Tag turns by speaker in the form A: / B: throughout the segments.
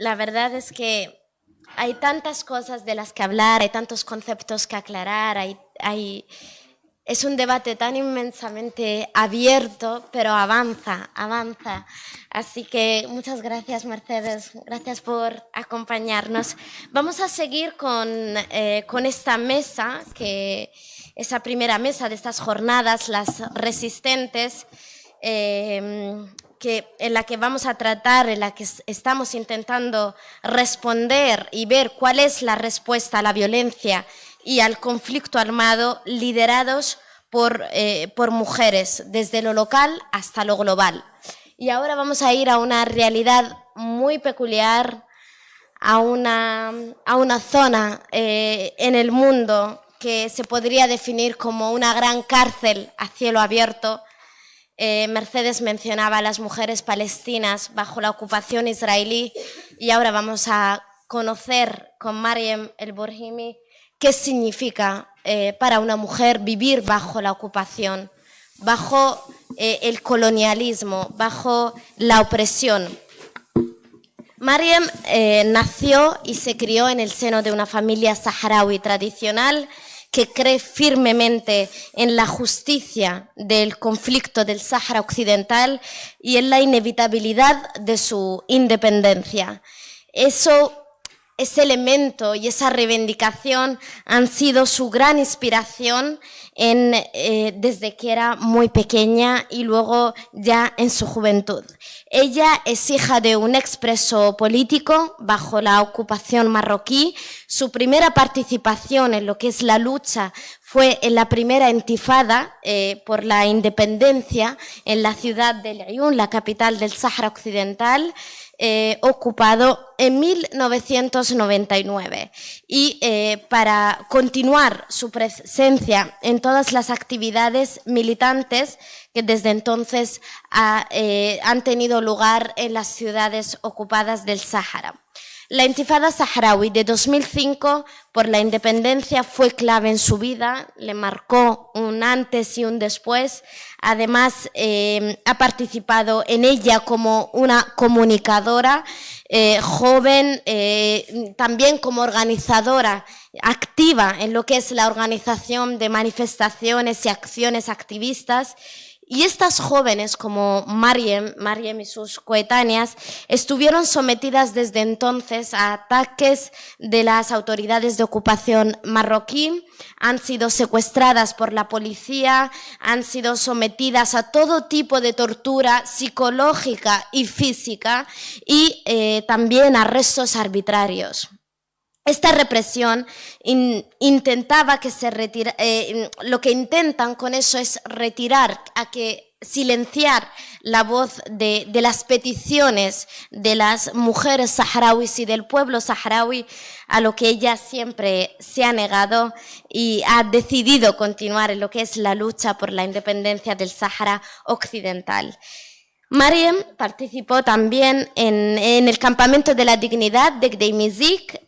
A: la verdad es que hay tantas cosas de las que hablar, hay tantos conceptos que aclarar, es un debate tan inmensamente abierto, pero avanza. Así que muchas gracias, Mercedes, gracias por acompañarnos. Vamos a seguir con esta mesa, esa primera mesa de estas jornadas, las resistentes, en la que vamos a tratar, en la que estamos intentando responder y ver cuál es la respuesta a la violencia y al conflicto armado liderados por mujeres, desde lo local hasta lo global. Y ahora vamos a ir a una realidad muy peculiar, a una zona en el mundo que se podría definir como una gran cárcel a cielo abierto. Mercedes mencionaba a las mujeres palestinas bajo la ocupación israelí y ahora vamos a conocer con Mariam El-Burhimi qué significa para una mujer vivir bajo la ocupación, bajo el colonialismo, bajo la opresión. Mariam nació y se crió en el seno de una familia saharaui tradicional que cree firmemente en la justicia del conflicto del Sáhara Occidental y en la inevitabilidad de su independencia. Ese elemento y esa reivindicación han sido su gran inspiración desde que era muy pequeña y luego ya en su juventud. Ella es hija de un expreso político bajo la ocupación marroquí. Su primera participación en lo que es la lucha fue en la primera intifada por la independencia en la ciudad de Laayoune, la capital del Sáhara Occidental, ocupado en 1999 y para continuar su presencia en todas las actividades militantes que desde entonces han tenido lugar en las ciudades ocupadas del Sáhara. La intifada saharaui de 2005 por la independencia fue clave en su vida, le marcó un antes y un después. Además, ha participado en ella como una comunicadora joven, también como organizadora activa en lo que es la organización de manifestaciones y acciones activistas. Y estas jóvenes, como Mariam y sus coetáneas, estuvieron sometidas desde entonces a ataques de las autoridades de ocupación marroquí, han sido secuestradas por la policía, han sido sometidas a todo tipo de tortura psicológica y física y también arrestos arbitrarios. Esta represión intentaba que se retirara, lo que intentan con eso es silenciar la voz de las peticiones de las mujeres saharauis y del pueblo saharaui, a lo que ella siempre se ha negado y ha decidido continuar en lo que es la lucha por la independencia del Sáhara Occidental. Mariam participó también en el Campamento de la Dignidad de Gdeim-Izik,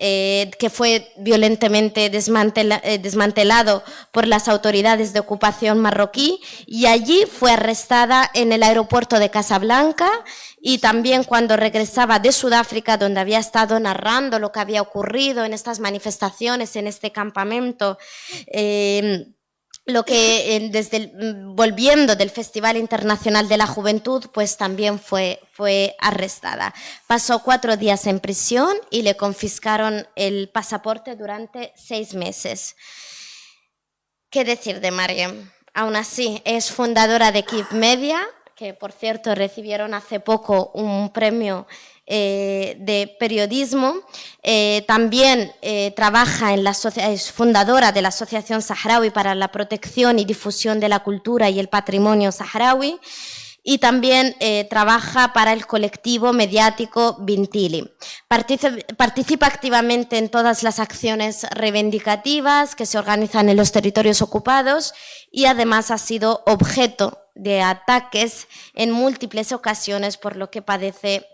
A: que fue violentamente desmantelado por las autoridades de ocupación marroquí, y allí fue arrestada en el aeropuerto de Casablanca y también cuando regresaba de Sudáfrica, donde había estado narrando lo que había ocurrido en estas manifestaciones, en este campamento, volviendo del Festival Internacional de la Juventud, pues también fue arrestada. Pasó 4 días en prisión y le confiscaron el pasaporte durante 6 meses. ¿Qué decir de Mariam? Aún así, es fundadora de Kip Media, que por cierto recibieron hace poco un premio de periodismo. También trabaja es fundadora de la Asociación Saharaui para la Protección y Difusión de la Cultura y el Patrimonio Saharaui, y también trabaja para el colectivo mediático Bintili. Participa activamente en todas las acciones reivindicativas que se organizan en los territorios ocupados y además ha sido objeto de ataques en múltiples ocasiones, por lo que padece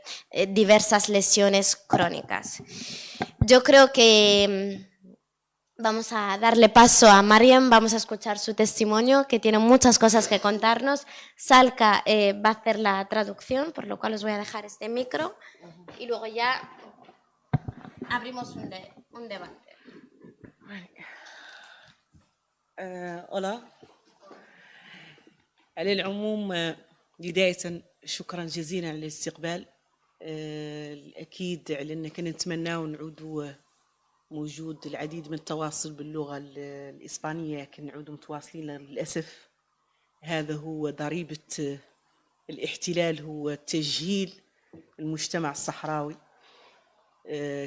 A: diversas lesiones crónicas. Yo creo que vamos a darle paso a Mariam, vamos a escuchar su testimonio, que tiene muchas cosas que contarnos. Salka va a hacer la traducción, por lo cual os voy a dejar este micro y luego ya abrimos un debate.
B: أولا، على العموم بداية شكرا جزيلا على الاستقبال. الأكيد على أننا نتمنى ونعود موجود العديد من التواصل باللغة الإسبانية، لكن نعود متواصلين للأسف. هذا هو ضريبة الاحتلال، هو تجهيل المجتمع الصحراوي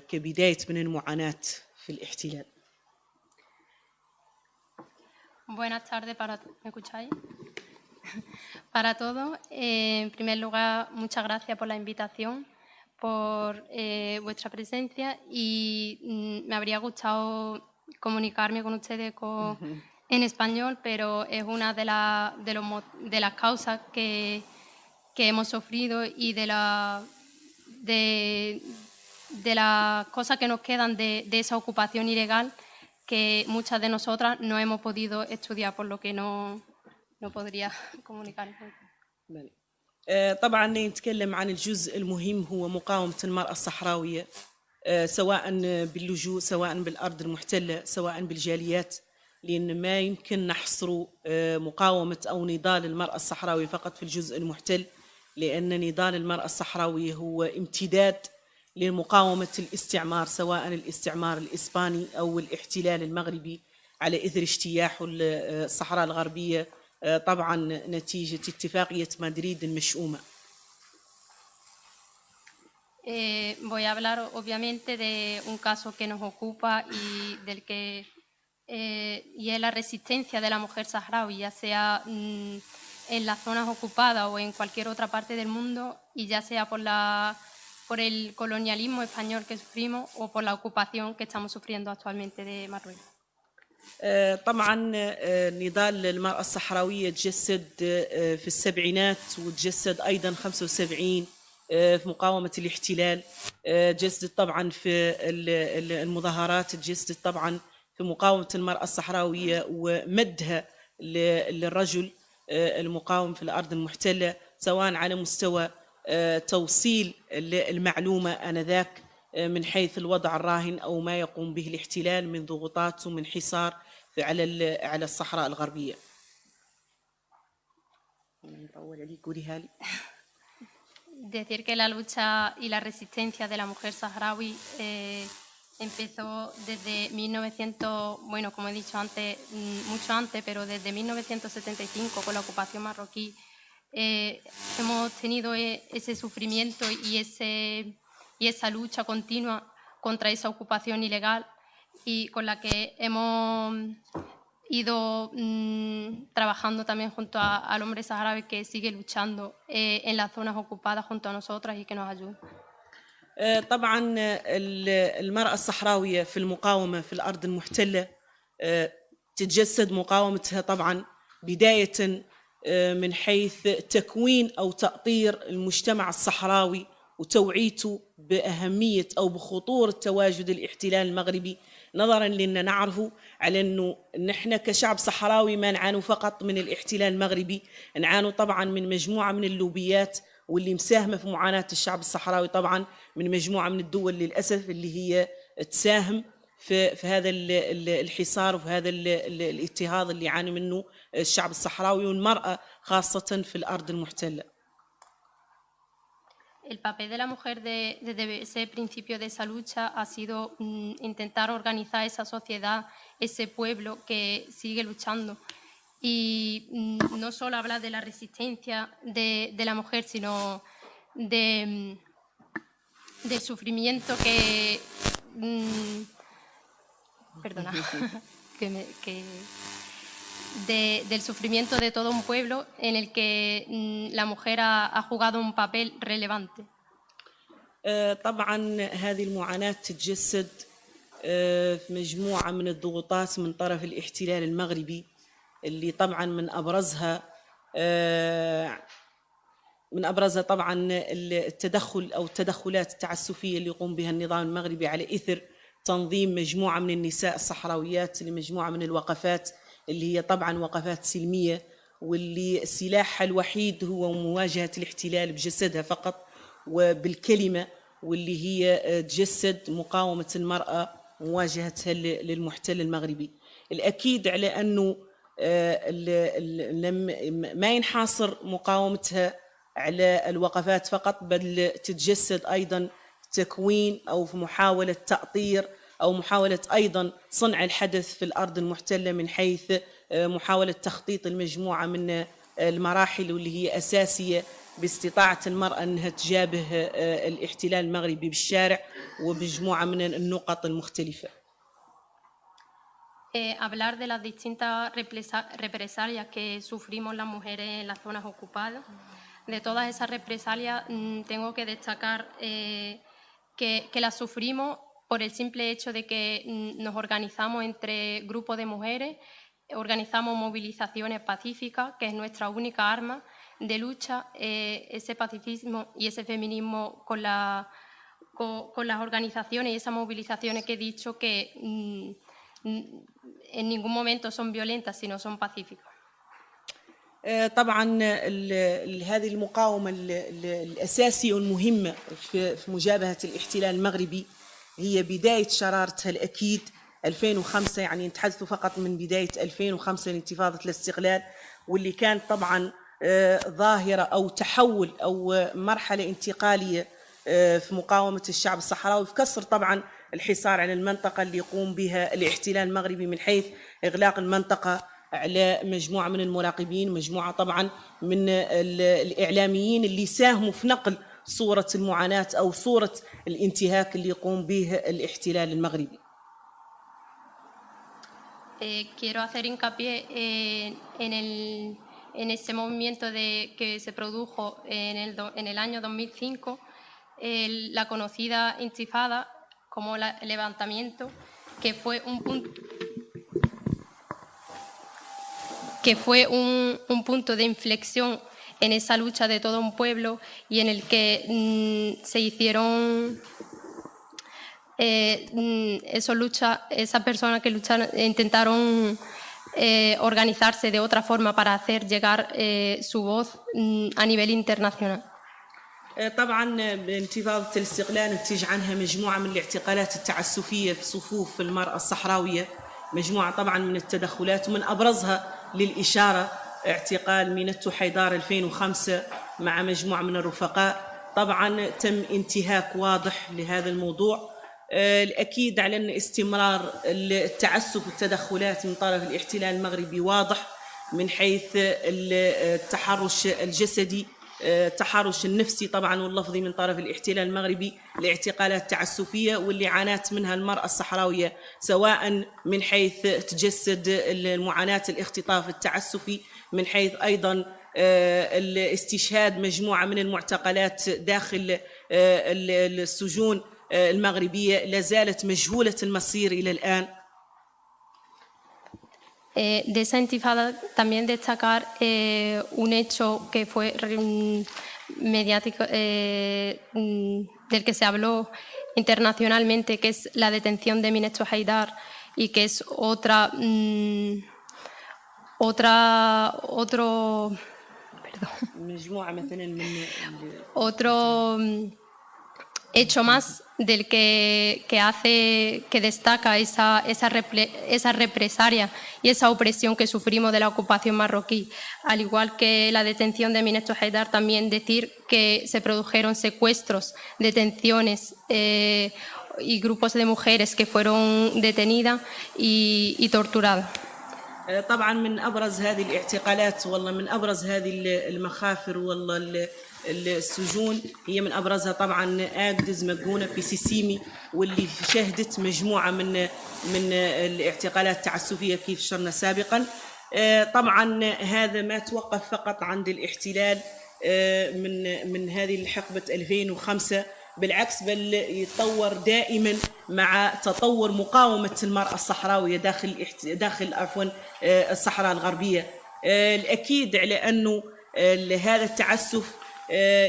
B: كبداية من المعاناة في الاحتلال.
C: Buenas tardes para todos. ¿Me escucháis? Para todos. En primer lugar, muchas gracias por la invitación, por vuestra presencia, y me habría gustado comunicarme con ustedes en español, pero es una de las causas que hemos sufrido y de las cosas que nos quedan de esa ocupación ilegal, que muchas de nosotras no hemos podido estudiar, por lo que no podría comunicar.
B: طبعا نتكلم عن الجزء المهم هو مقاومة المرأة الصحراوية، سواء باللجوء، سواء بالأرض المحتلة، سواء بالجاليات، لأن ما يمكن نحصر مقاومة أو نضال المرأة الصحراوية فقط في الجزء المحتل، لأن نضال المرأة الصحراوية هو امتداد لمقاومة الاستعمار، سواء الاستعمار الإسباني أو الاحتلال المغربي على إثر اجتياح الصحراء الغربية، طبعا نتيجة اتفاقية مدريد المشؤومة.
C: Voy a hablar obviamente de un caso que nos ocupa y y es la resistencia de la mujer saharaui, ya sea en las zonas ocupadas o en cualquier otra parte del mundo, y ya sea por el colonialismo español que sufrimos o por la ocupación que estamos sufriendo actualmente de Marruecos.
B: طبعا نضال المرأة الصحراوية تجسد في السبعينات، وتجسد أيضا 75 في مقاومة الاحتلال، تجسد طبعا في المظاهرات، تجسد طبعا في مقاومة المرأة الصحراوية ومدها للرجل المقاوم في الأرض المحتلة، سواء على مستوى توصيل المعلومة آنذاك من حيث الوضع الراهن أو ما يقوم به الاحتلال من ضغوطات ومن حصار على الصحراء الغربية.
C: Decir que la lucha y la resistencia de la mujer saharaui empezó desde 1900, bueno, como he dicho antes, mucho antes, pero desde 1975 con la ocupación marroquí. Hemos tenido ese sufrimiento y esa lucha continua contra esa ocupación ilegal, y con la que hemos ido trabajando también junto al hombre saharaui que sigue luchando en las zonas ocupadas junto a nosotras y que nos ayuda.
B: طبعا المرأة الصحراوية في المقاومة في الأرض المحتلة تتجسد مقاومتها طبعا بداية من حيث تكوين أو تأطير المجتمع الصحراوي وتوعيته بأهمية أو بخطورة تواجد الاحتلال المغربي، نظرا لأننا نعرف على أنه نحن كشعب صحراوي ما نعانوا فقط من الاحتلال المغربي، نعانوا طبعا من مجموعة من اللوبيات واللي مساهمة في معاناة الشعب الصحراوي، طبعا من مجموعة من الدول للأسف اللي هي تساهم في هذا الحصار وفي هذا الاضطهاد اللي يعاني منه الشعب الصحراوي والمرأة خاصة في الأرض المحتلة.
C: El papel de la mujer desde ese principio de esa lucha ha sido intentar organizar esa sociedad, ese pueblo que sigue luchando, y no solo hablar de la resistencia de la mujer, sino del sufrimiento que perdona del sufrimiento de todo un pueblo en el que la mujer ha jugado un papel relevante.
B: طبعا هذه المعاناة تتجسد في مجموعة من الضغوطات من طرف الاحتلال المغربي، اللي طبعا من أبرزها طبعا التدخل أو التدخلات التعسفية اللي يقوم بها النظام المغربي على إثر تنظيم مجموعة من النساء الصحراويات لمجموعة من الوقفات اللي هي طبعا وقفات سلمية، واللي سلاحها الوحيد هو مواجهة الاحتلال بجسدها فقط وبالكلمة واللي هي تجسد مقاومة المرأة مواجهتها للمحتل المغربي. الأكيد على أنه ما ينحصر مقاومتها على الوقفات فقط، بل تتجسد أيضا تكوين أو في محاولة تأطير أو محاولة أيضا صنع الحدث في الأرض المحتلة، من حيث محاولة تخطيط المجموعة من المراحل واللي هي أساسية باستطاعة المرأة أنها تجابه الاحتلال المغربي بالشارع وبمجموعة من النقط المختلفة.
C: Hablar de las distintas represalias que sufrimos las mujeres en las zonas ocupadas. De todas esas represalias tengo que destacar que las sufrimos por el simple hecho de que nos organizamos entre grupos de mujeres, organizamos movilizaciones pacíficas, que es nuestra única arma de lucha. Ese pacifismo y ese feminismo con las organizaciones y esas movilizaciones que he dicho que en ningún momento son violentas, sino son pacíficas.
B: طبعا هذه المقاومة الأساسية والمهمة في مجابهة الاحتلال المغربي هي بداية شرارتها الأكيد 2005، يعني نتحدث فقط من بداية 2005 لانتفاضة الاستقلال، واللي كانت طبعا ظاهرة أو تحول أو مرحلة انتقالية في مقاومة الشعب الصحراوي، في كسر طبعا الحصار على المنطقة اللي يقوم بها الاحتلال المغربي من حيث إغلاق المنطقة على مجموعة من المراقبين، مجموعة طبعا من الإعلاميين اللي ساهموا في نقل صورة المعاناة أو صورة الانتهاك اللي يقوم به الاحتلال المغربي.
C: Quiero hacer hincapié en ese movimiento que se produjo en el año 2005, la conocida intifada como el levantamiento, que fue un punto de inflexión en esa lucha de todo un pueblo y en el que se hicieron esas personas que lucharon, intentaron organizarse de otra forma para hacer llegar su voz a nivel internacional.
B: طبعا بانتفاضة الاستقلال نتج عنها مجموعة من الاعتقالات التعسفية في صفوف المرأة الصحراوية، مجموعة طبعا من التدخلات، ومن أبرزها للإشارة اعتقال مينتو حيدار 2005 مع مجموعة من الرفقاء. طبعا تم انتهاك واضح لهذا الموضوع. الأكيد على أن استمرار التعسف والتدخلات من طرف الاحتلال المغربي واضح، من حيث التحرش الجسدي، التحرش النفسي طبعا واللفظي من طرف الاحتلال المغربي، الاعتقالات التعسفية واللي عانت منها المرأة الصحراوية، سواء من حيث تجسد المعاناة الاختطاف التعسفي، من حيث أيضا الاستشهاد مجموعة من المعتقلات داخل السجون المغربية لا زالت مجهولة المصير إلى الآن.
C: De esa intifada también destacar un hecho que fue mediático, del que se habló internacionalmente, que es la detención de Minesto Haidar, y que es otro hecho más del que destaca esa represalia y esa opresión que sufrimos de la ocupación marroquí. Al igual que la detención de Minesto Haidar, también decir que se produjeron secuestros, detenciones y grupos de mujeres que fueron detenidas y torturadas.
B: طبعا من أبرز هذه الاعتقالات والله من أبرز هذه المخافر والله السجون هي من أبرزها طبعا آقدز مقونة في سيسيمي، واللي شهدت مجموعة من الاعتقالات التعسفية كيف شرنا سابقا. طبعا هذا ما توقف فقط عند الاحتلال من هذه الحقبة 2005، بالعكس بل يتطور دائما مع تطور مقاومة المرأة الصحراوية داخل الصحراء الغربية. الأكيد على أنه هذا التعسف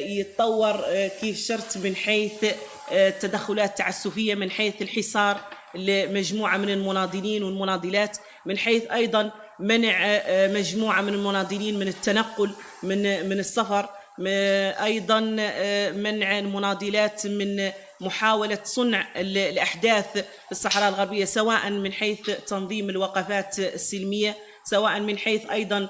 B: يتطور كيف شرط من حيث التدخلات التعسفية، من حيث الحصار لمجموعة من المناضلين والمناضلات، من حيث أيضا منع مجموعة من المناضلين من التنقل من السفر، أيضا منع المناضلات من محاولة صنع الأحداث في الصحراء الغربية، سواء من حيث تنظيم الوقفات السلمية، سواء من حيث أيضا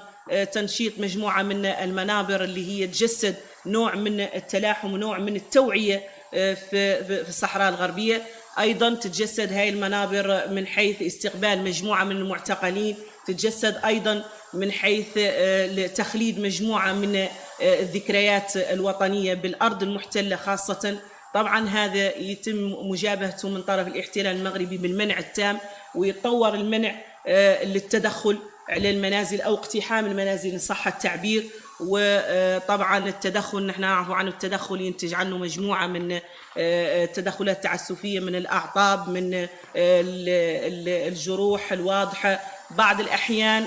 B: تنشيط مجموعة من المنابر اللي هي تجسد نوع من التلاحم ونوع من التوعية في الصحراء الغربية. أيضا تتجسد هاي المنابر من حيث استقبال مجموعة من المعتقلين، تتجسد أيضا من حيث تخليد مجموعة من الذكريات الوطنية بالأرض المحتلة خاصة. طبعا هذا يتم مجابهته من طرف الاحتلال المغربي بالمنع التام، ويتطور المنع للتدخل على المنازل أو اقتحام المنازل إن صح التعبير. وطبعا التدخل نحن نعرف عنه التدخل ينتج عنه مجموعة من التدخلات التعسفية من الأعطاب، من الجروح الواضحة، بعض الأحيان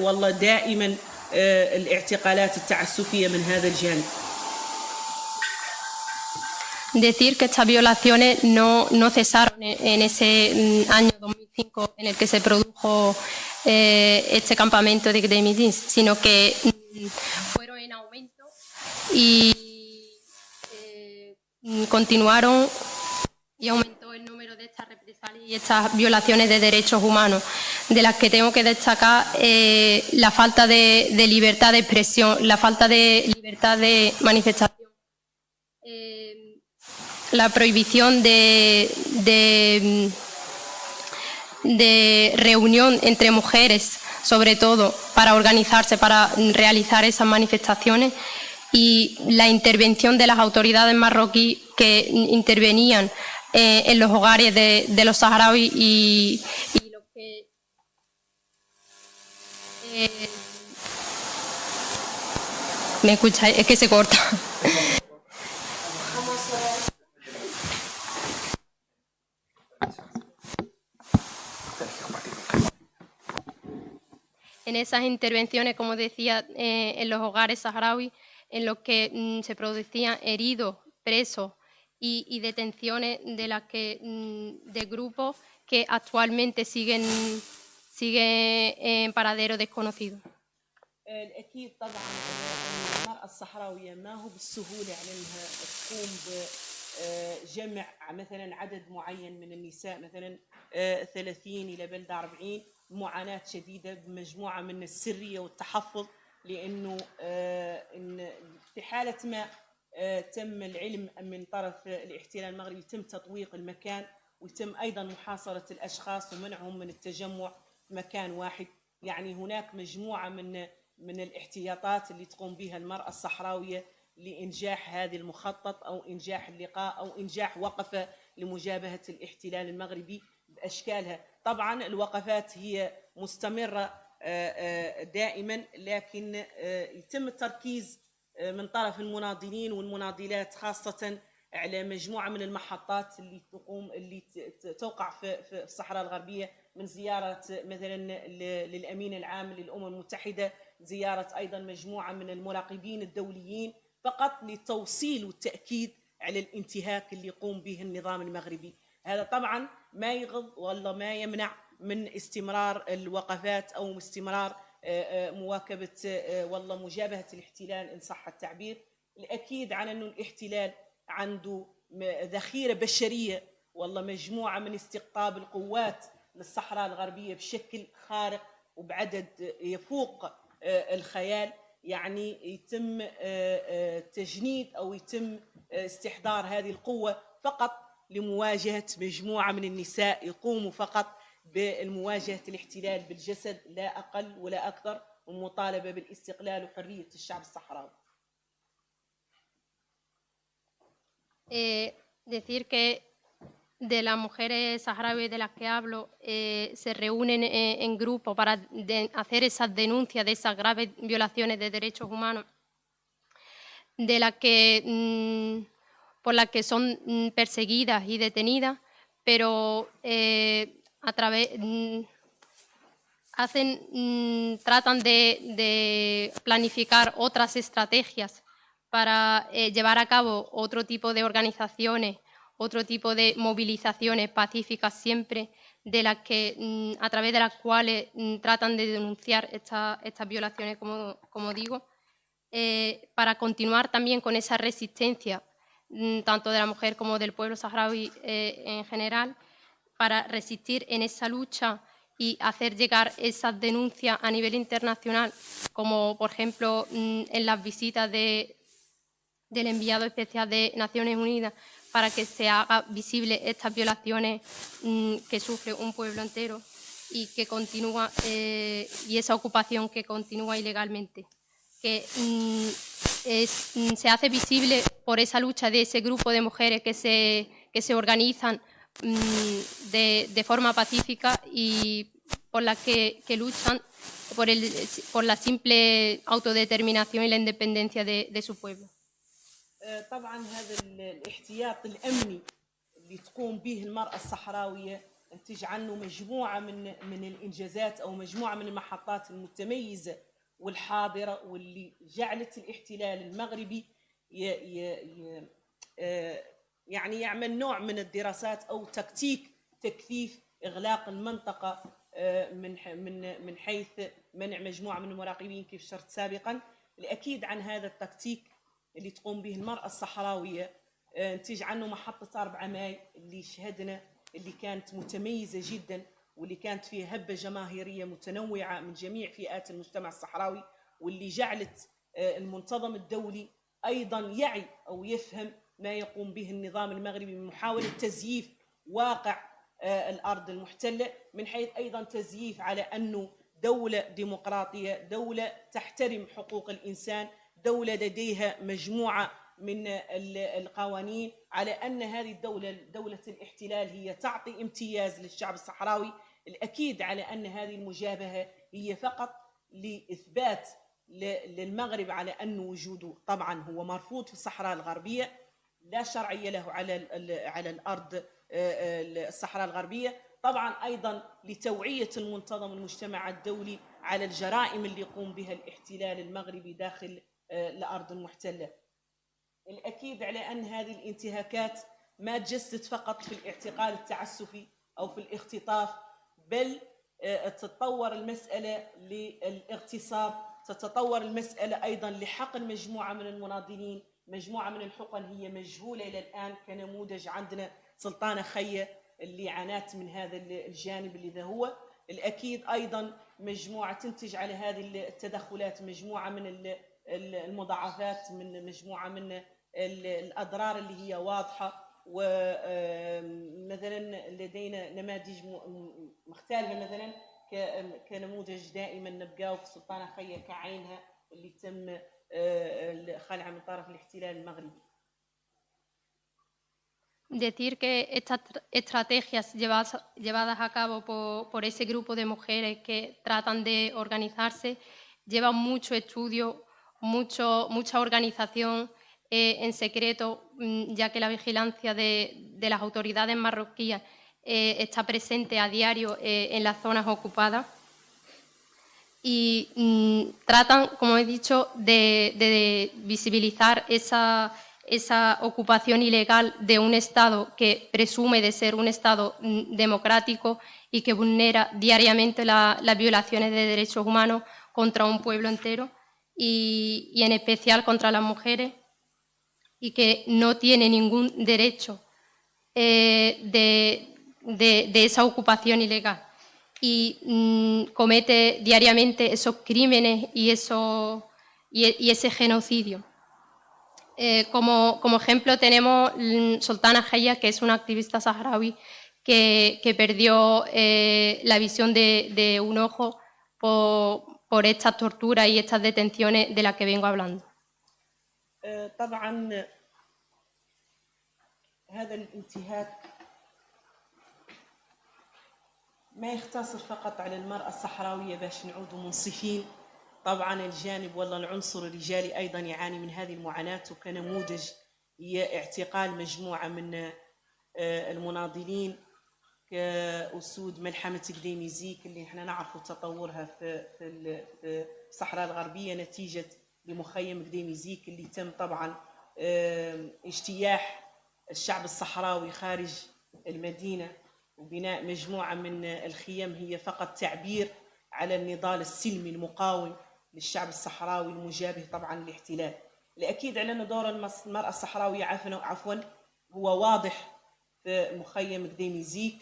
B: والله دائما الاعتقالات التعسفية من هذا الجانب.
C: Decir que estas violaciones no cesaron en ese año 2005 en el que se produjo este campamento de Gdeim Iddin, sino que fueron en aumento y continuaron, y aumentó el número de estas represalias y estas violaciones de derechos humanos, de las que tengo que destacar la falta de libertad de expresión, la falta de libertad de manifestación, la prohibición de reunión entre mujeres, sobre todo, para organizarse, para realizar esas manifestaciones, y la intervención de las autoridades marroquíes que intervenían en los hogares de los saharauis y lo que ¿me escucháis? Es que se corta. En esas intervenciones, como decía, en los hogares saharauis, en los que se producían heridos, presos y detenciones de grupos que actualmente siguen en paradero desconocido.
B: الأكيد طبعا المرأة الصحراوية ما هو بالسهولة على أنها تقوم بجمع مثلا عدد معين من النساء، مثلا 30 إلى بلدة 40، معاناة شديدة بمجموعة من السرية والتحفظ، لأنه في حالة ما تم العلم من طرف الاحتلال المغربي يتم تطويق المكان، ويتم أيضا محاصرة الأشخاص ومنعهم من التجمع في مكان واحد. يعني هناك مجموعة من الاحتياطات اللي تقوم بها المرأة الصحراوية لإنجاح هذه المخطط أو إنجاح اللقاء أو إنجاح وقفة لمجابهة الاحتلال المغربي بأشكالها. طبعا الوقفات هي مستمرة دائما، لكن يتم التركيز من طرف المناضلين والمناضلات خاصة على مجموعة من المحطات اللي توقع في الصحراء الغربية، من زيارة مثلا للأمين العام للأمم المتحدة، زيارة أيضا مجموعة من المراقبين الدوليين، فقط للتوصيل والتأكيد على الانتهاك اللي يقوم به النظام المغربي. هذا طبعا ما يغض ولا ما يمنع من استمرار الوقفات أو استمرار مواكبة والله مجابهة الاحتلال إن صح التعبير. الأكيد عن أنه الاحتلال عنده ذخيرة بشرية، والله مجموعة من استقطاب القوات للصحراء الغربية بشكل خارق وبعدد يفوق الخيال. يعني يتم تجنيد أو يتم استحضار هذه القوة فقط لمواجهة مجموعة من النساء يقوموا فقط بالمواجهة الاحتلال بالجسد، لا أقل ولا أكثر، والمطالبة بالاستقلال وحرية الشعب الصحراوي.
C: Decir que de las mujeres saharauis de las que hablo se reúnen en grupo para hacer esas denuncias de esas graves violaciones de derechos humanos, de las que por las que son perseguidas y detenidas, pero tratan de planificar otras estrategias para llevar a cabo otro tipo de organizaciones, otro tipo de movilizaciones pacíficas siempre, de las que, a través de las cuales tratan de denunciar estas violaciones, como digo. para continuar también con esa resistencia, tanto de la mujer como del pueblo saharaui en general, para resistir en esa lucha y hacer llegar esas denuncias a nivel internacional, como por ejemplo en las visitas del enviado especial de Naciones Unidas, para que se haga visible estas violaciones que sufre un pueblo entero y que continúa, y esa ocupación que continúa ilegalmente, que se hace visible por esa lucha de ese grupo de mujeres que se organizan de forma pacífica y por las que luchan por la simple autodeterminación y la independencia de su pueblo.
B: طبعا هذا الاحتياط الأمني اللي تقوم به المرأة الصحراوية نتج عنه مجموعة من الإنجازات أو مجموعة من المحطات المتميزة والحاضرة، واللي جعلت الاحتلال المغربي يعني يعمل نوع من الدراسات أو تكتيك تكثيف إغلاق المنطقة من حيث منع مجموعة من المراقبين كيف شرت سابقا. الأكيد عن هذا التكتيك اللي تقوم به المرأة الصحراوية نتيج عنه محطة 4 ماي اللي شهدنا، اللي كانت متميزة جدا، واللي كانت فيه هبة جماهيرية متنوعة من جميع فئات المجتمع الصحراوي، واللي جعلت المنتظم الدولي أيضا يعي أو يفهم ما يقوم به النظام المغربي من محاولة تزييف واقع الأرض المحتلة، من حيث أيضا تزييف على أنه دولة ديمقراطية، دولة تحترم حقوق الإنسان، دولة لديها مجموعة من القوانين، على أن هذه الدولة دولة الاحتلال هي تعطي امتياز للشعب الصحراوي. الأكيد على أن هذه المجابهة هي فقط لإثبات للمغرب على أن وجوده طبعا هو مرفوض في الصحراء الغربية، لا شرعية له على الأرض الصحراء الغربية، طبعا أيضا لتوعية المنتظم المجتمع الدولي على الجرائم اللي يقوم بها الاحتلال المغربي داخل الأرض المحتلة. الأكيد على أن هذه الانتهاكات ما تجسد فقط في الاعتقال التعسفي أو في الاختطاف، بل تتطور المسألة للاغتصاب، تتطور المسألة أيضا لحقن مجموعة من المناضلين، مجموعة من الحقن هي مجهولة إلى الآن. كنموذج عندنا سلطانة خية اللي عانت من هذا الجانب اللي ذا هو. الأكيد أيضا مجموعة تنتج على هذه التدخلات مجموعة من المضاعفات، من مجموعة من الأضرار اللي هي واضحة. ومثلا لدينا نماذج مختلفة، مثلا كنموذج دائما نبقاو في سلطانة خية كعينها اللي تم خلعها من طرف الاحتلال المغربي.
C: Decir que estas estrategias llevadas a cabo por ese grupo de mujeres que tratan de organizarse llevan mucho estudio, mucha organización en secreto, ya que la vigilancia de las autoridades marroquíes está presente a diario en las zonas ocupadas. Y tratan, como he dicho, de visibilizar esa ocupación ilegal de un Estado que presume de ser un Estado democrático y que vulnera diariamente las violaciones de derechos humanos contra un pueblo entero y en especial contra las mujeres, y que no tiene ningún derecho de esa ocupación ilegal. Y comete diariamente esos crímenes y ese genocidio. Como ejemplo tenemos Sultana Khaya, que es una activista saharaui que perdió la visión de un ojo por estas torturas y estas detenciones de las que vengo hablando.
B: طبعا هذا الانتهاك ما يختصر فقط على المرأة الصحراوية باش نعودوا منصفين. طبعا الجانب ولا العنصر الرجالي أيضا يعاني من هذه المعاناة، وكنموذج هي اعتقال مجموعة من المناضلين كأسود ملحمة قديمي زيك اللي احنا نعرف تطورها في الصحراء الغربية نتيجة لمخيم قديمي زيك اللي تم طبعا اجتياح الشعب الصحراوي خارج المدينة وبناء مجموعة من الخيم هي فقط تعبير على النضال السلمي المقاوم للشعب الصحراوي المجابه طبعا للاحتلال. الأكيد على أن دور المرأة الصحراوية عفوا هو واضح في مخيم قديمي زيك.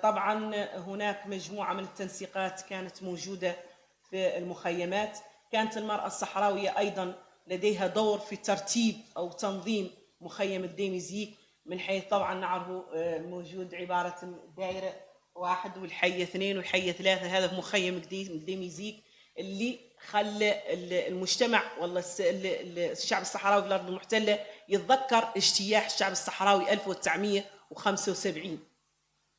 B: طبعا هناك مجموعة من التنسيقات كانت موجودة في المخيمات. كانت المرأة الصحراوية أيضا لديها دور في ترتيب أو تنظيم مخيم قديمي زيك، من حيث طبعا نعرفه موجود عبارة دائرة 1 والحية 2 والحية 3، هذا في مخيم قديمي زيك اللي خلى المجتمع والله الشعب الصحراوي في الأرض المحتلة يتذكر اجتياح الشعب الصحراوي 1975،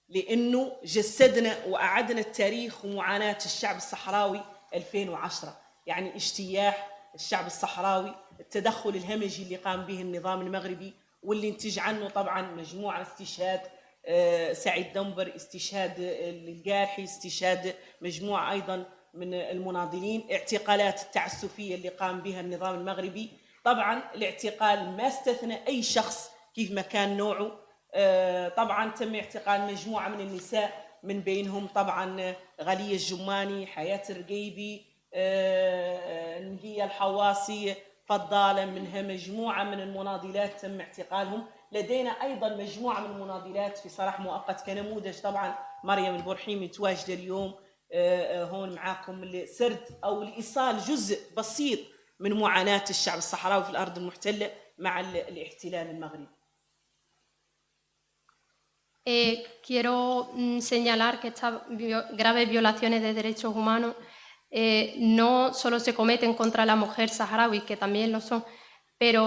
B: لأنه جسدنا وأعدنا التاريخ ومعاناة الشعب الصحراوي 2010. يعني اجتياح الشعب الصحراوي، التدخل الهمجي اللي قام به النظام المغربي واللي انتج عنه طبعا مجموعة استشهاد سعيد دنبر، استشهاد القارحي، استشهاد مجموعة أيضا من المناضلين، اعتقالات التعسفية اللي قام بها النظام المغربي. طبعا الاعتقال ما استثنى أي شخص كيف ما كان نوعه. طبعا تم اعتقال مجموعة من النساء، من بينهم طبعا غلية الجماني، حياة الرقيبي، نهية الحواصي، فضالة، منها مجموعة من المناضلات تم اعتقالهم. لدينا أيضا مجموعة من المناضلات في سراح مؤقت كنموذج، طبعا مريم البرحيمي متواجدة اليوم هون معاكم لسرد أو لإيصال جزء بسيط من معاناة الشعب الصحراوي في الأرض المحتلة مع الاحتلال المغربي.
C: Quiero señalar que estas graves violaciones de derechos humanos no solo se cometen contra la mujer saharaui, que también lo son, pero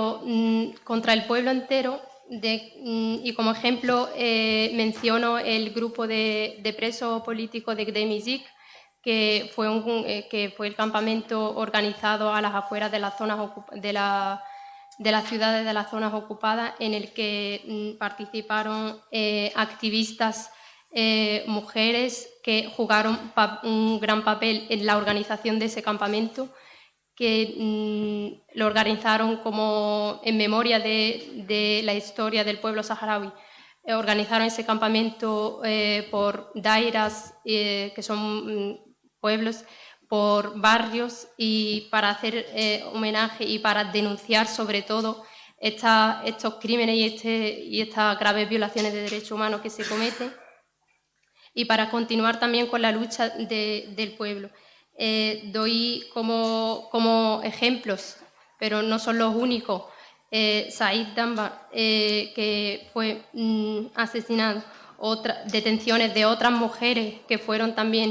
C: contra el pueblo entero. Y como ejemplo menciono el grupo de presos políticos de Gdem Izik, que fue el campamento organizado a las afueras de las zonas de las ciudades de las zonas ocupadas, en el que participaron activistas mujeres que jugaron un gran papel en la organización de ese campamento, que lo organizaron como en memoria de la historia del pueblo saharaui. Organizaron ese campamento por dairas, que son pueblos, por barrios, y para hacer homenaje y para denunciar sobre todo estos crímenes y estas graves violaciones de derechos humanos que se cometen, y para continuar también con la lucha del pueblo. Doy como ejemplos, pero no son los únicos, Said Dunbar, que fue asesinado, detenciones de otras mujeres que fueron también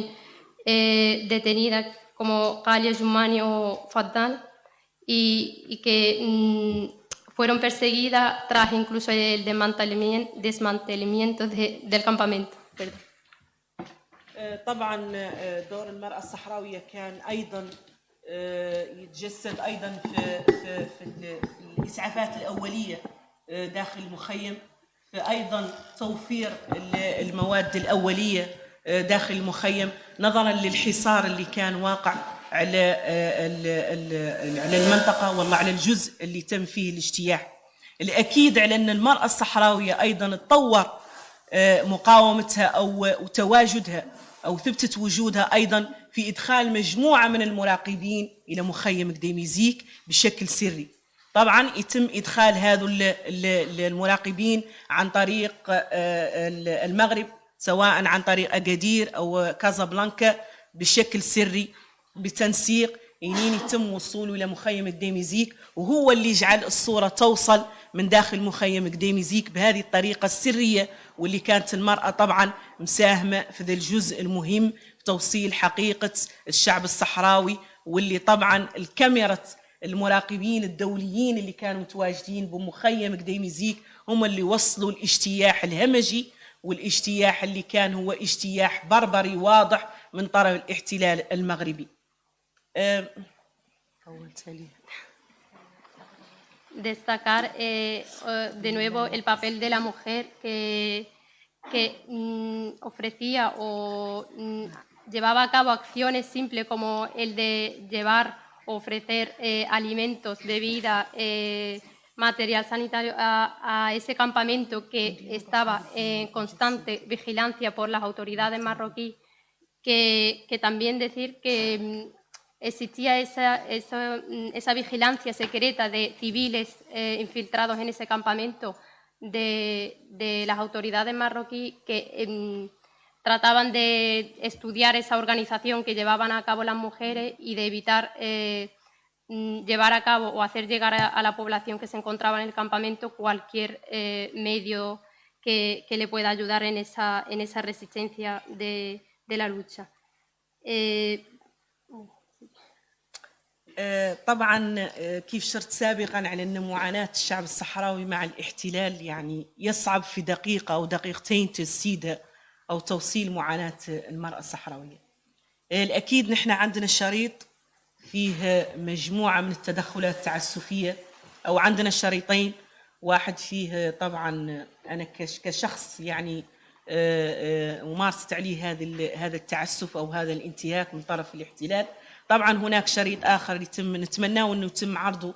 C: detenidas, como Ghalia Jumani o Faddal, y que fueron perseguidas tras incluso el desmantelamiento del campamento. Perdón.
B: طبعا دور المرأة الصحراوية كان أيضا يتجسد أيضا في الإسعافات الأولية داخل المخيم، في أيضا توفير المواد الأولية داخل المخيم، نظرا للحصار اللي كان واقع على المنطقة والله على الجزء اللي تم فيه الاجتياح. الأكيد على أن المرأة الصحراوية أيضا تطور مقاومتها أو تواجدها أو ثبتت وجودها أيضا في إدخال مجموعة من المراقبين إلى مخيم قديم إيزيك بشكل سري. طبعا يتم إدخال هذو المراقبين عن طريق المغرب، سواء عن طريق أكادير أو كازابلانكا بشكل سري بتنسيق، ينين يتم وصوله إلى مخيم قديم إيزيك، وهو اللي يجعل الصورة توصل من داخل مخيم قديم إيزيك بهذه الطريقة السرية، واللي كانت المرأة طبعا مساهمة في ذا الجزء المهم في توصيل حقيقة الشعب الصحراوي، واللي طبعا الكاميرا المراقبين الدوليين اللي كانوا متواجدين بمخيم قديم إيزيك هم اللي وصلوا الاجتياح الهمجي، والاجتياح اللي كان هو اجتياح بربري واضح من طرف الاحتلال المغربي.
C: Destacar de nuevo el papel de la mujer que ofrecía o llevaba a cabo acciones simples como el de llevar o ofrecer alimentos, bebida, material sanitario a ese campamento que estaba en constante vigilancia por las autoridades marroquíes, que también decir que existía esa vigilancia secreta de civiles infiltrados en ese campamento de las autoridades marroquíes que trataban de estudiar esa organización que llevaban a cabo las mujeres y de evitar llevar a cabo o hacer llegar a la población que se encontraba en el campamento cualquier medio que le pueda ayudar en esa resistencia de la lucha.
B: طبعا كيف شرت سابقا على أن معاناة الشعب الصحراوي مع الاحتلال يعني يصعب في دقيقة أو دقيقتين تجسيدها أو توصيل معاناة المرأة الصحراوية. الأكيد نحن عندنا شريط فيه مجموعة من التدخلات التعسفية، أو عندنا شريطين، واحد فيه طبعا أنا كشخص يعني ممارست عليه هذا التعسف أو هذا الانتهاك من طرف الاحتلال. طبعا هناك شريط آخر نتمناه أنه يتم عرضه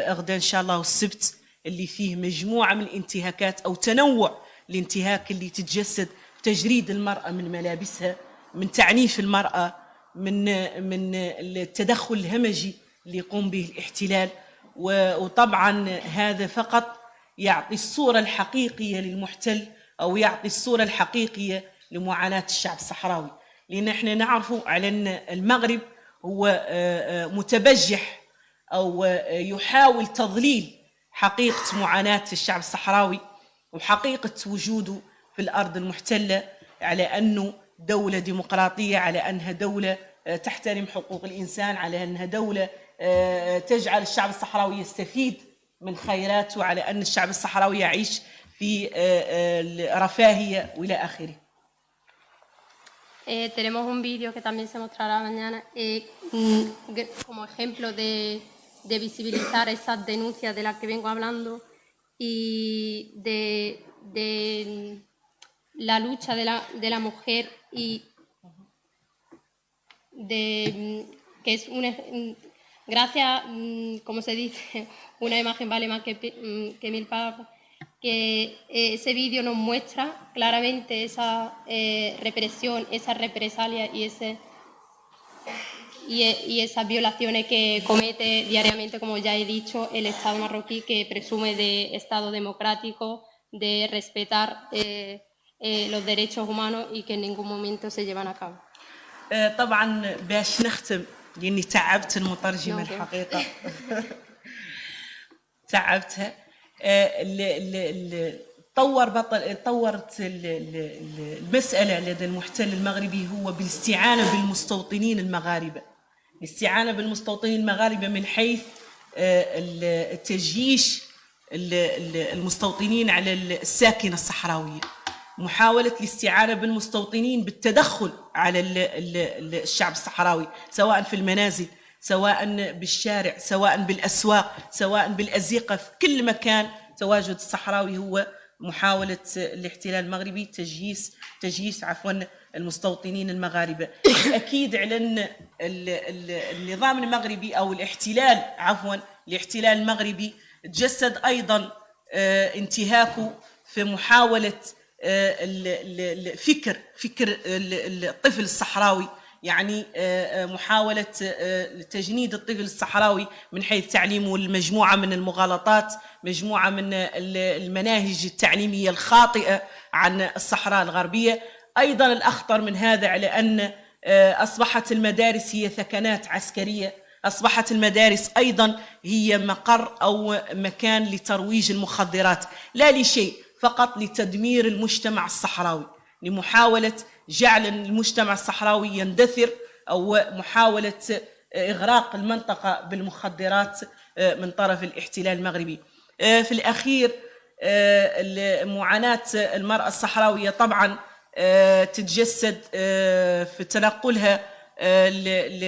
B: غدا إن شاء الله السبت، اللي فيه مجموعة من الانتهاكات أو تنوع الانتهاك اللي تتجسد تجريد المرأة من ملابسها، من تعنيف المرأة، من التدخل الهمجي اللي يقوم به الاحتلال. وطبعا هذا فقط يعطي الصورة الحقيقية للمحتل أو يعطي الصورة الحقيقية لمعاناة الشعب الصحراوي، لأن احنا نعرف على أن المغرب هو متبجح أو يحاول تضليل حقيقة معاناة الشعب الصحراوي وحقيقة وجوده في الأرض المحتلة، على أنه دولة ديمقراطية، على أنها دولة تحترم حقوق الإنسان، على أنها دولة تجعل الشعب الصحراوي يستفيد من خيراته، على أن الشعب الصحراوي يعيش في رفاهية وإلى آخره.
C: Tenemos un vídeo que también se mostrará mañana como ejemplo de visibilizar esas denuncias de las que vengo hablando y de la lucha de la mujer y que es gracias, como se dice, una imagen vale más que mil palabras, que ese vídeo nos muestra claramente esa represión, esa represalia y esas violaciones que comete diariamente, como ya he dicho, el Estado marroquí, que presume de Estado democrático, de respetar los derechos humanos y que en ningún momento se llevan a cabo.
B: طبعا باش نختم لاني تعبت المترجمه الحقيقه تعبتها. طورت المساله لدى المحتل المغربي هو بالاستعانه بالمستوطنين المغاربه، الاستعانه بالمستوطنين المغاربه من حيث التجييش المستوطنين على الساكنه الصحراويه، محاولة الاستعانة بالمستوطنين بالتدخل على الشعب الصحراوي، سواء في المنازل، سواء بالشارع، سواء بالأسواق، سواء بالأزقة، في كل مكان تواجد الصحراوي هو محاولة الاحتلال المغربي تجييس المستوطنين المغاربة. أكيد على أن النظام المغربي أو الاحتلال المغربي تجسد أيضا انتهاكه في محاولة فكر الطفل الصحراوي، يعني محاولة تجنيد الطفل الصحراوي من حيث تعليمه المجموعة من المغالطات، مجموعة من المناهج التعليمية الخاطئة عن الصحراء الغربية. أيضا الأخطر من هذا على أن أصبحت المدارس هي ثكنات عسكرية، أصبحت المدارس أيضا هي مقر أو مكان لترويج المخدرات، لا لشيء، فقط لتدمير المجتمع الصحراوي، لمحاولة جعل المجتمع الصحراوي يندثر أو محاولة إغراق المنطقة بالمخدرات من طرف الاحتلال المغربي. في الأخير معاناة المرأة الصحراوية طبعا تتجسد في تنقلها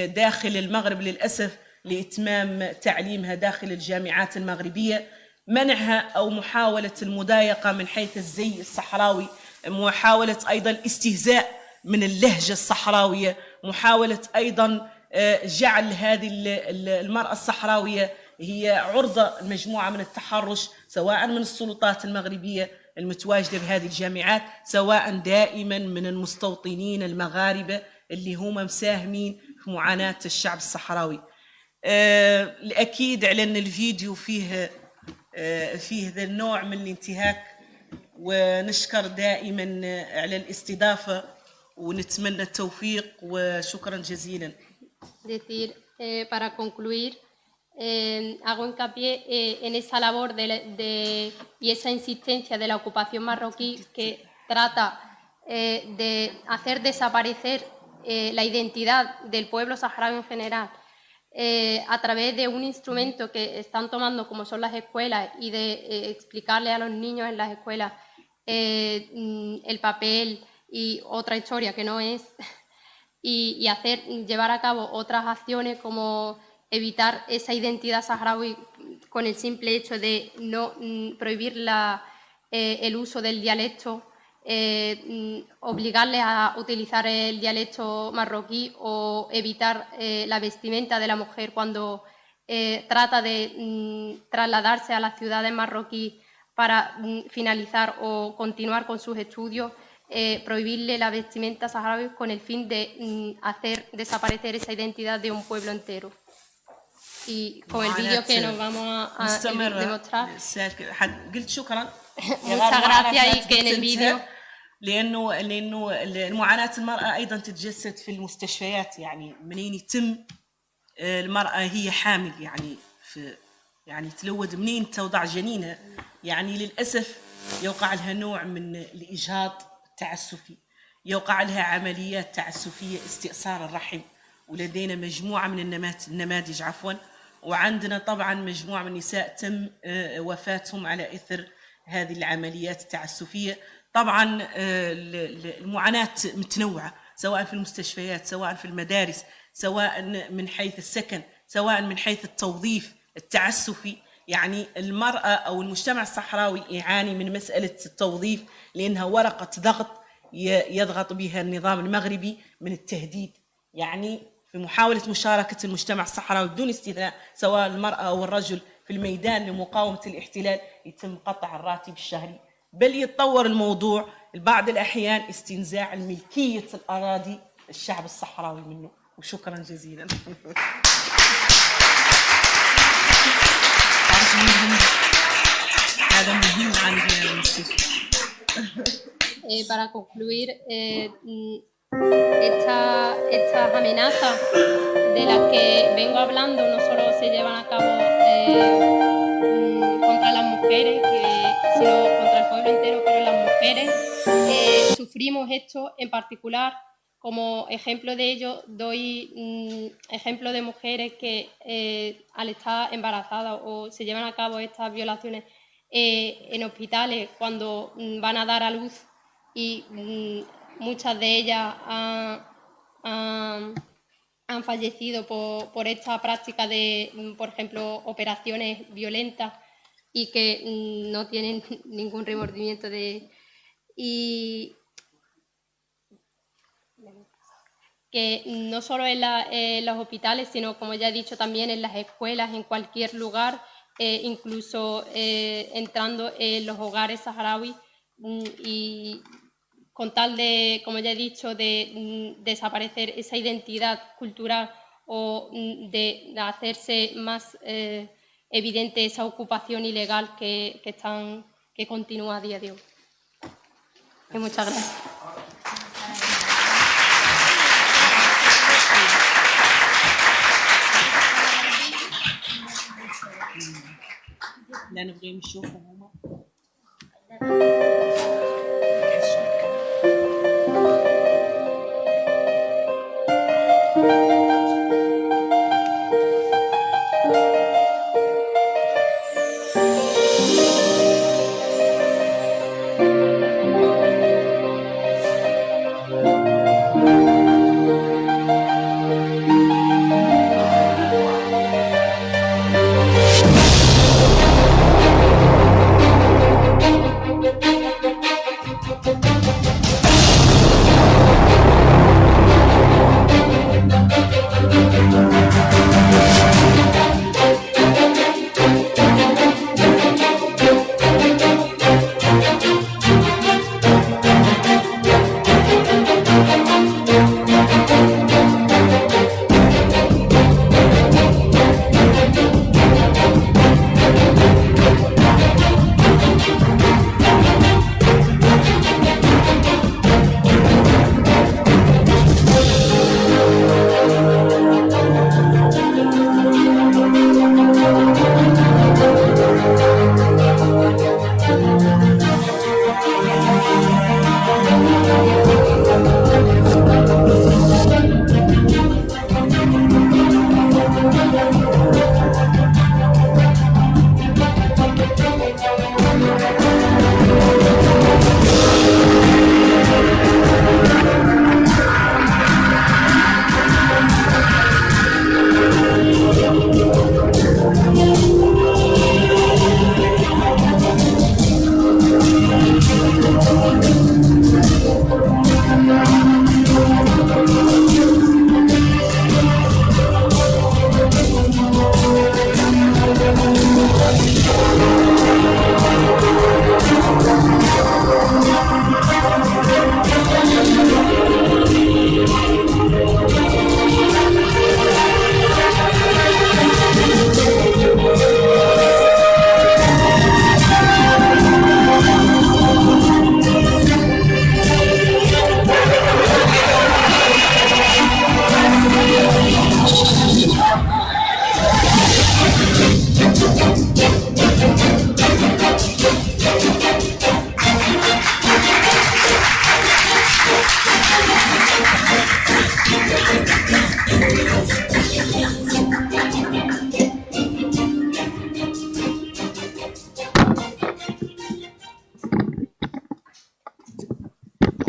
B: داخل المغرب للأسف لإتمام تعليمها داخل الجامعات المغربية، منعها أو محاولة المضايقة من حيث الزي الصحراوي، محاولة أيضا الاستهزاء من اللهجة الصحراوية، محاولة أيضا جعل هذه المرأة الصحراوية هي عرضة مجموعة من التحرش، سواء من السلطات المغربية المتواجدة بهذه الجامعات، سواء دائما من المستوطنين المغاربة اللي هم مساهمين معاناة الشعب الصحراوي. الأكيد على أن الفيديو فيه ذا النوع من الانتهاك، ونشكر دائما على الاستضافة ونتمنى التوفيق وشكرا جزيلا.
C: Decir, para concluir, hago hincapié en esa labor y esa insistencia de la ocupación marroquí que trata de hacer desaparecer la identidad del pueblo saharaui en general a través de un instrumento que están tomando como son las escuelas y de explicarle a los niños en las escuelas el papel y otra historia que no es, y llevar a cabo otras acciones como evitar esa identidad saharaui con el simple hecho de no prohibir el uso del dialecto, obligarles a utilizar el dialecto marroquí o evitar la vestimenta de la mujer cuando trata de trasladarse a las ciudades marroquíes para finalizar o continuar con sus estudios, prohibirle la vestimenta saharaui con el fin de hacer desaparecer esa identidad de un pueblo entero. Y con el vídeo que nos vamos a demostrar. Muchas gracias y que en el vídeo
B: لأنه المعاناة المرأة أيضا تتجسد في المستشفيات، يعني منين يتم المرأة هي حامل، يعني تلود منين توضع جنينها، يعني للأسف يوقع لها نوع من الإجهاض التعسفي، يوقع لها عمليات تعسفية استئصال الرحم، ولدينا مجموعة من النماذج وعندنا طبعا مجموعة من النساء تم وفاتهم على إثر هذه العمليات التعسفية. طبعا المعاناة متنوعة سواء في المستشفيات، سواء في المدارس، سواء من حيث السكن، سواء من حيث التوظيف التعسفي. يعني المرأة أو المجتمع الصحراوي يعاني من مسألة التوظيف لأنها ورقة ضغط يضغط بها النظام المغربي من التهديد. يعني في محاولة مشاركة المجتمع الصحراوي بدون استثناء سواء المرأة أو الرجل في الميدان لمقاومة الاحتلال يتم قطع الراتب الشهري، بل يتطور الموضوع بعض الأحيان استنزاع الملكية الأراضي الشعب الصحراوي منه. وشكرا جزيلا. هذا مهم عندنا.
C: Para concluir, estas amenazas de las que vengo hablando no solo se llevan a cabo contra las mujeres, sino contra el pueblo entero, pero las mujeres sufrimos esto en particular. Como ejemplo de ello, doy ejemplo de mujeres que al estar embarazadas o se llevan a cabo estas violaciones en hospitales cuando van a dar a luz, y muchas de ellas han fallecido por esta práctica de, por ejemplo, operaciones violentas y que no tienen ningún remordimiento y que no solo en los hospitales, sino, como ya he dicho, también en las escuelas, en cualquier lugar, incluso entrando en los hogares saharauis, y con tal de, como ya he dicho, de desaparecer esa identidad cultural o de hacerse más evidente esa ocupación ilegal que continúa a día de hoy. Y muchas gracias.
B: لا نبغي نشوفهم هما.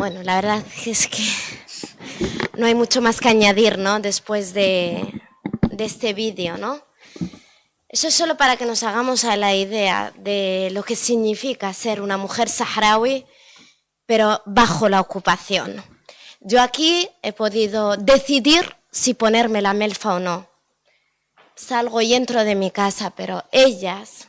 A: Bueno, la verdad es que no hay mucho más que añadir, ¿no? Después de este vídeo, ¿no? Eso es solo para que nos hagamos a la idea de lo que significa ser una mujer saharaui, pero bajo la ocupación. Yo aquí he podido decidir si ponerme la melfa o no. Salgo y entro de mi casa, pero ellas,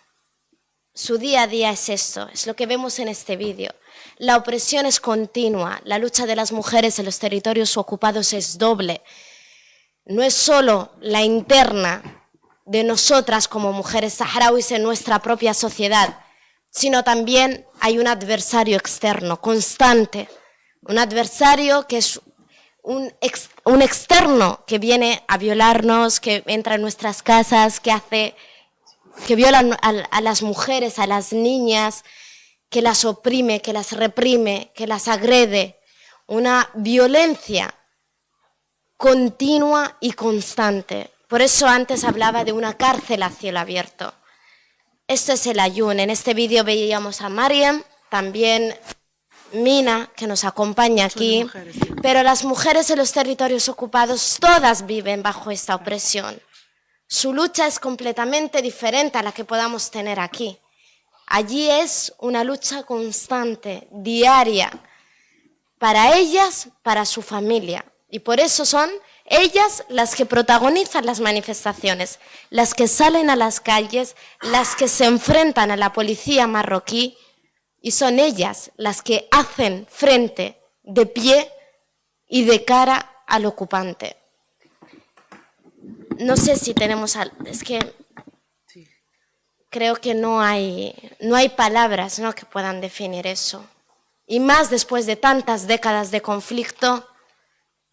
A: su día a día es esto, es lo que vemos en este vídeo. La opresión es continua, la lucha de las mujeres en los territorios ocupados es doble. No es solo la interna de nosotras como mujeres saharauis en nuestra propia sociedad, sino también hay un adversario externo, constante, un adversario que es un externo que viene a violarnos, que entra en nuestras casas, que viola a las mujeres, a las niñas, que las oprime, que las reprime, que las agrede. Una violencia continua y constante. Por eso antes hablaba de una cárcel a cielo abierto. Este es el Ayun. En este vídeo veíamos a Mariam, también Mina, que nos acompaña aquí, pero las mujeres en los territorios ocupados todas viven bajo esta opresión. Su lucha es completamente diferente a la que podamos tener aquí. Allí es una lucha constante, diaria, para ellas, para su familia. Y por eso son ellas las que protagonizan las manifestaciones, las que salen a las calles, las que se enfrentan a la policía marroquí, y son ellas las que hacen frente de pie y de cara al ocupante. No sé si tenemos... Es que creo que no hay palabras, ¿no?, que puedan definir eso. Y más después de tantas décadas de conflicto,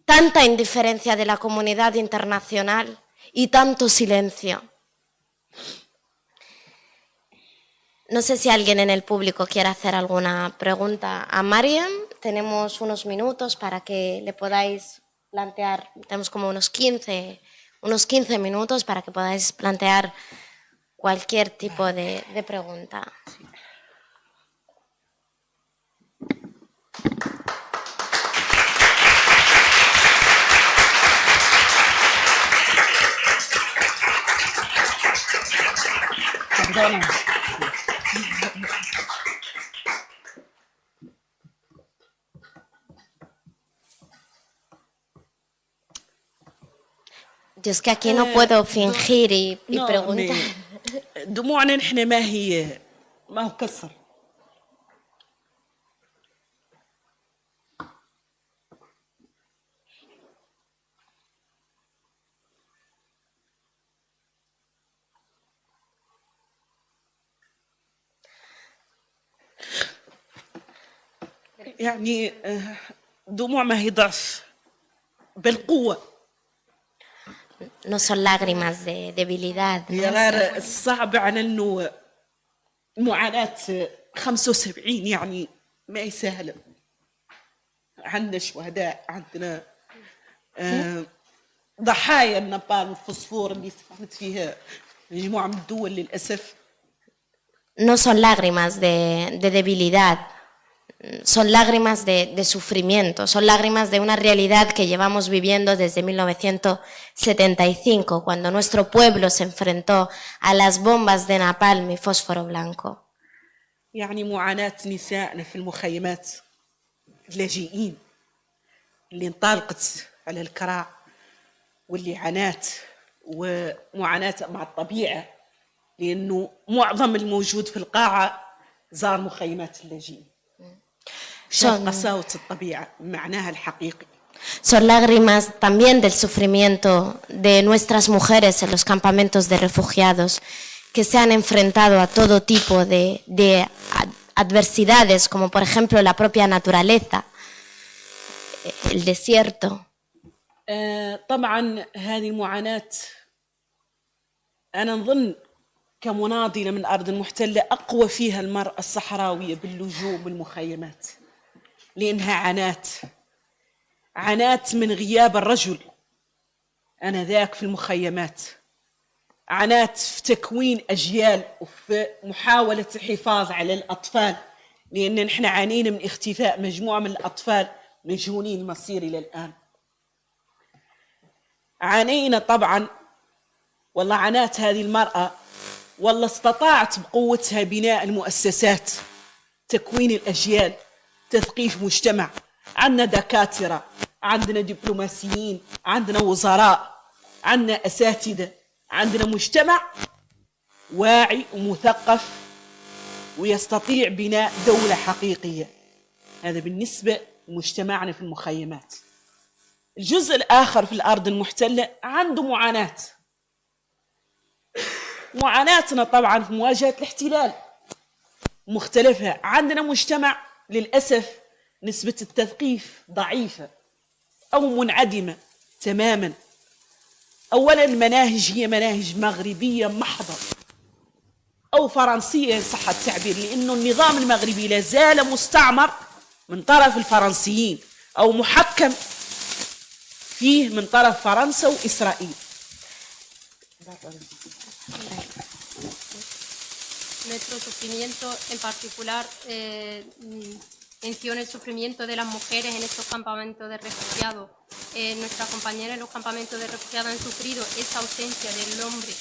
A: tanta indiferencia de la comunidad internacional y tanto silencio. No sé si alguien en el público quiere hacer alguna pregunta a Mariam. Tenemos unos minutos para que le podáis plantear, tenemos como unos 15 minutos para que podáis plantear cualquier tipo de pregunta. Yo es que aquí no puedo fingir y preguntar.
B: دموعنا نحن ما هو كسر. يعني دموع ما هي ضعف بالقوة.
A: No son lágrimas de debilidad.
B: هي غير الصعب على انه معاناة 75 يعني ما هي سهلة. عندنا شهداء، عندنا ضحايا النابالم والفوسفور اللي استفادت فيها مجموعة من الدول للأسف.
A: No son lágrimas de debilidad, son lágrimas de sufrimiento, son lágrimas de una realidad que llevamos viviendo desde 1975, cuando nuestro pueblo se enfrentó a las bombas de napalm y fósforo blanco.
B: يعني معاناة نسائنا في المخيمات اللاجئين اللي انطلقت على الكراع واللي عانت ومعاناة مع الطبيعة، لأنه معظم الموجود في القاعة زار مخيمات اللاجئين. شاف قساوة الطبيعة معناها الحقيقي.
A: Son lágrimas también del sufrimiento de nuestras mujeres en los campamentos de refugiados que se han enfrentado a todo tipo de adversidades, como por ejemplo la propia naturaleza, el desierto.
B: طبعا هذه المعاناة أنا نظن كمناضلة من الأرض المحتلة أقوى فيها المرأة الصحراوية باللجوء بالمخيمات، لأنها عانت من غياب الرجل آنذاك في المخيمات، عانت في تكوين أجيال وفي محاولة الحفاظ على الأطفال لأن نحن عانينا من اختفاء مجموعة من الأطفال مجهولين المصير إلى الآن. عانينا طبعا، والله عانات هذه المرأة، والله استطاعت بقوتها بناء المؤسسات، تكوين الأجيال، تثقيف مجتمع. عندنا دكاترة، عندنا دبلوماسيين، عندنا وزراء، عندنا أساتذة، عندنا مجتمع واعي ومثقف ويستطيع بناء دولة حقيقية. هذا بالنسبة لمجتمعنا في المخيمات. الجزء الآخر في الأرض المحتلة عنده معاناة. معاناتنا طبعا في مواجهة الاحتلال مختلفة. عندنا مجتمع للأسف نسبة التثقيف ضعيفة أو منعدمة تماما. أولا المناهج هي مناهج مغربية محضة أو فرنسية إن صح التعبير، لأنه النظام المغربي لا زال مستعمر من طرف الفرنسيين أو محكم فيه من طرف فرنسا وإسرائيل.
C: Nuestro sufrimiento en particular menciona el sufrimiento de las mujeres en estos campamentos de refugiados. Nuestras compañeras en los campamentos de refugiados han sufrido esa ausencia del hombre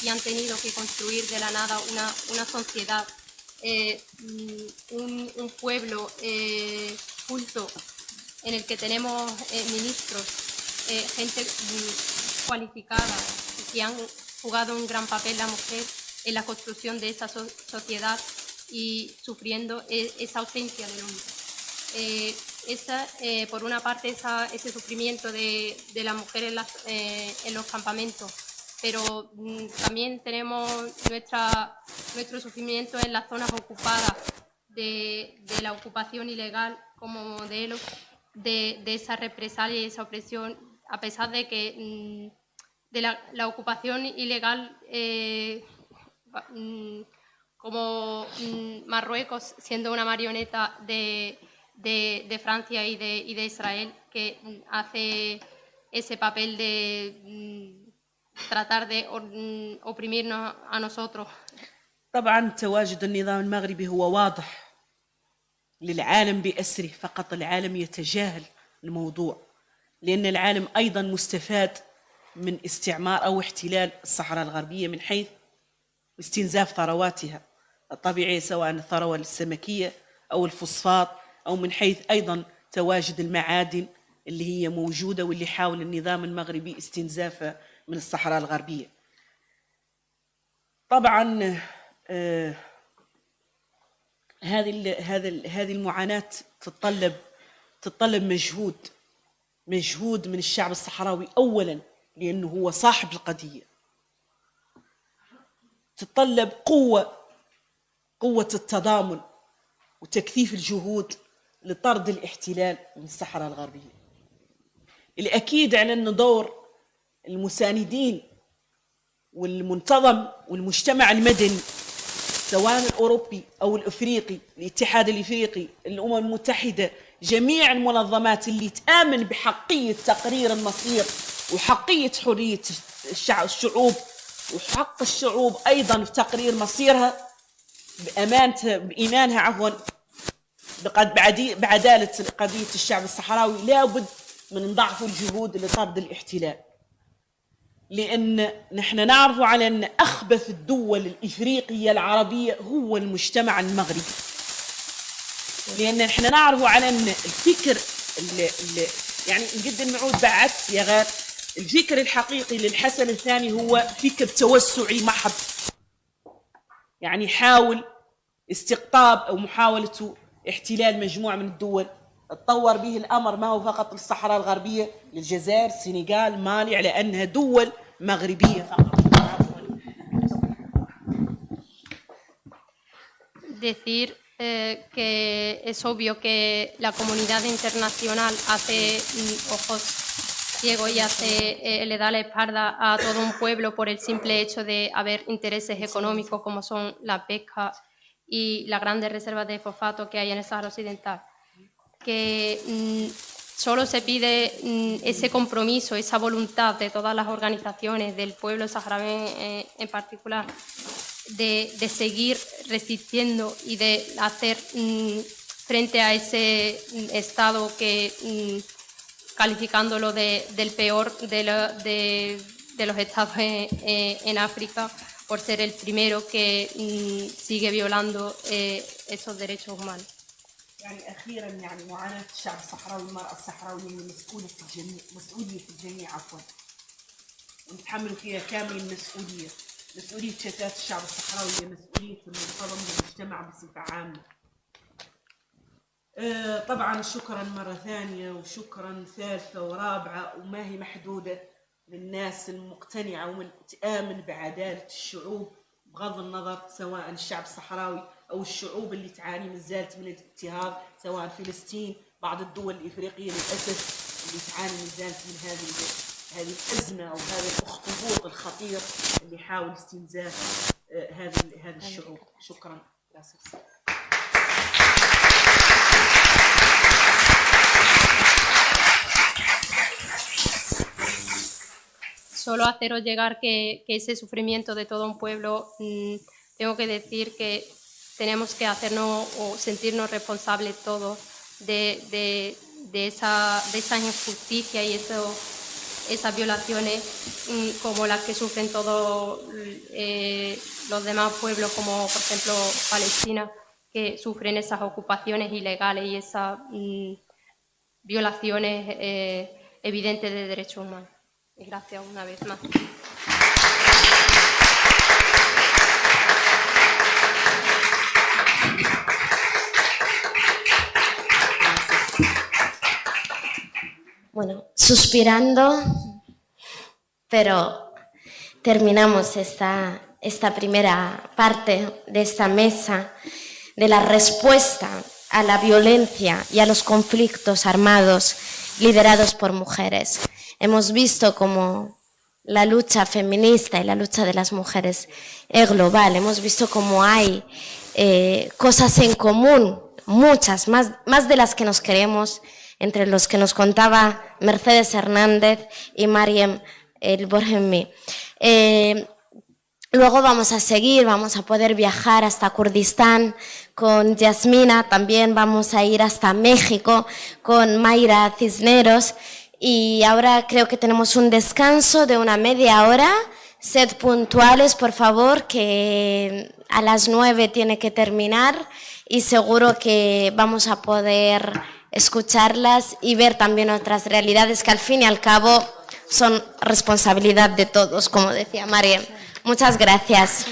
C: y han tenido que construir de la nada una sociedad, un pueblo culto en el que tenemos ministros, gente cualificada que han jugado un gran papel la mujer en la construcción de esa sociedad y sufriendo esa ausencia del hombre. Por una parte, ese sufrimiento de la mujer en los campamentos, pero también tenemos nuestro sufrimiento en las zonas ocupadas de la ocupación ilegal como modelo de esa represalia y esa opresión, a pesar de que de la ocupación ilegal como Marruecos siendo una marioneta de Francia y de Israel, que hace ese papel de tratar de oprimirnos a nosotros.
B: طبعا تواجد النظام المغربي هو واضح للعالم بأسره، فقط العالم يتجاهل الموضوع، لأن العالم أيضا مستفاد من استعمار أو احتلال الصحراء الغربية من حيث استنزاف ثرواتها الطبيعية، سواء الثروة السمكية أو الفوسفات، أو من حيث أيضا تواجد المعادن اللي هي موجودة واللي حاول النظام المغربي استنزافها من الصحراء الغربية. طبعا هذه المعاناة تتطلب مجهود من الشعب الصحراوي أولا، لأنه هو صاحب القضية. تتطلب قوة التضامن وتكثيف الجهود لطرد الاحتلال من الصحراء الغربية. الأكيد على أن دور المساندين والمنتظم والمجتمع المدني سواء الأوروبي أو الأفريقي، الاتحاد الإفريقي، الأمم المتحدة، جميع المنظمات اللي تآمن بحقية تقرير المصير وحقية حرية الشعوب وحق الشعوب أيضا في تقرير مصيرها بإيمانها بعدالة قضية الشعب الصحراوي، لابد من ضعف الجهود لطرد الاحتلال. لأن نحن نعرف على أن أخبث الدول الإفريقية العربية هو المجتمع المغربي، لأن نحن نعرف على أن الفكر يعني نقد نعود بعد يا غير الفكر الحقيقي للحسن الثاني هو فكر توسعي محض، يعني حاول استقطاب أو محاولة احتلال مجموعة من الدول. تطور به الأمر ما هو فقط للصحراء الغربية، للجزائر، السنغال، مالي، على أنها دول مغربية فقط.
C: Decir que es obvio que la comunidad internacional hace ojos ciegos y le da la espalda a todo un pueblo por el simple hecho de haber intereses económicos como son la pesca y las grandes reservas de fosfato que hay en el Sáhara Occidental. Que solo se pide ese compromiso, esa voluntad de todas las organizaciones, del pueblo saharaui en particular, de seguir resistiendo y de hacer frente a ese Estado que, calificándolo del peor de los estados en África, por ser el primero que sigue violando esos derechos humanos.
B: يعني أخيرا يعني معاناة الشعب الصحراوي والمرأة الصحراوية هي مسؤولية الجميع عفوا، ونتحمل فيها كامل المسؤولية. مسؤولية شتات الشعب الصحراوي هي مسؤولية المنظمة والمجتمع بصفة عامة. طبعا شكرا مرة ثانية وشكرا ثالثة ورابعة وما هي محدودة للناس المقتنعة ومن تآمن بعدالة الشعوب بغض النظر سواء الشعب الصحراوي أو الشعوب اللي تعاني من زالت من الاضطهاد، سواء فلسطين، بعض الدول الإفريقية للأسف اللي تعاني من زالت من هذه الأزمة أو هذا الأخطبوط الخطير اللي يحاول استنزاف هذه الشعوب. شكرا.
C: Solo haceros llegar que ese sufrimiento de todo un pueblo, tengo que decir que tenemos que hacernos o sentirnos responsables todos de esa injusticia y esas violaciones como las que sufren todos los demás pueblos, como por ejemplo Palestina, que sufren esas ocupaciones ilegales y esas violaciones evidentes de derechos humanos. Y gracias una vez más.
A: Bueno, suspirando, pero terminamos esta primera parte de esta mesa de la respuesta a la violencia y a los conflictos armados liderados por mujeres. Hemos visto cómo la lucha feminista y la lucha de las mujeres es global. Hemos visto cómo hay cosas en común, muchas, más de las que nos queremos, entre los que nos contaba Mercedes Hernández y Mariam El Borhemi. Luego vamos a seguir, vamos a poder viajar hasta Kurdistán con Yasmina, también vamos a ir hasta México con Mayra Cisneros. Y ahora creo que tenemos un descanso de una media hora. Sed puntuales, por favor, que a las 9 tiene que terminar y seguro que vamos a poder escucharlas y ver también otras realidades que al fin y al cabo son responsabilidad de todos, como decía María. Muchas gracias.